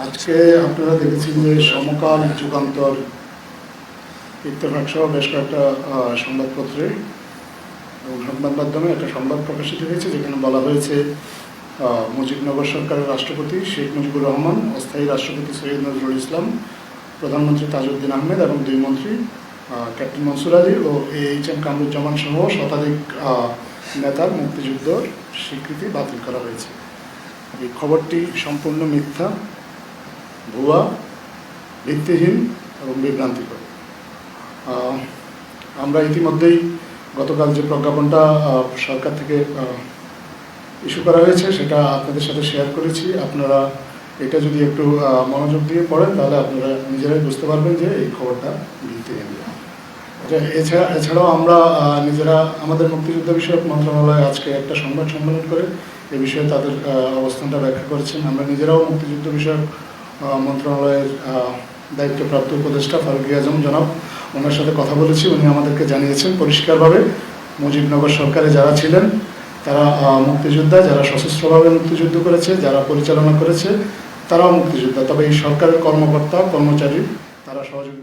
আজকে আপনারা দেখেছেন যে সমকাল, যুগান্তর, ইত্তেফাক সহ বেশ কয়েকটা সংবাদপত্রে এবং সংবাদ মাধ্যমে একটা সংবাদ প্রকাশিত হয়েছে, যেখানে বলা হয়েছে মুজিবনগর সরকারের রাষ্ট্রপতি শেখ মুজিবুর রহমান, অস্থায়ী রাষ্ট্রপতি সৈয়দ নজরুল ইসলাম, প্রধানমন্ত্রী তাজউদ্দিন আহমেদ এবং দুই মন্ত্রী ক্যাপ্টেন মনসুর আলী ও AHM কামরুজ্জামান সহ শতাধিক নেতার মুক্তিযুদ্ধের স্বীকৃতি বাতিল করা হয়েছে। এই খবরটি সম্পূর্ণ মিথ্যা, ভুয়া, ভিত্তিহীন এবং বিভ্রান্তিকর। আমরা ইতিমধ্যেই গতকাল যে প্রজ্ঞাপনটা সরকার থেকে ইস্যু করা হয়েছে সেটা আপনাদের সাথে শেয়ার করেছি। আপনারা এটা যদি একটু মনোযোগ দিয়ে পড়েন তাহলে আপনারা নিজেরাই বুঝতে পারবেন যে এই খবরটা ভিত্তিহীন। এছাড়াও আমরা নিজেরা আমাদের মুক্তিযুদ্ধ বিষয়ক মন্ত্রণালয় আজকে একটা সংবাদ সম্মেলন করে এ বিষয়ে তাদের অবস্থানটা ব্যাখ্যা করেছেন। আমরা নিজেরাও মুক্তিযুদ্ধ বিষয়ক মন্ত্রণালয়ের দায়িত্বপ্রাপ্ত উপদেষ্টা ফারুকী আজম জনাব, ওনার সাথে কথা বলেছি। উনি আমাদেরকে জানিয়েছেন পরিষ্কারভাবে মুজিবনগর সরকারে যারা ছিলেন তারা মুক্তিযোদ্ধা, যারা সশস্ত্রভাবে মুক্তিযুদ্ধ করেছে, যারা পরিচালনা করেছে তারাও মুক্তিযোদ্ধা, তবে এই সরকারের কর্মকর্তা কর্মচারী তারা সহযোগী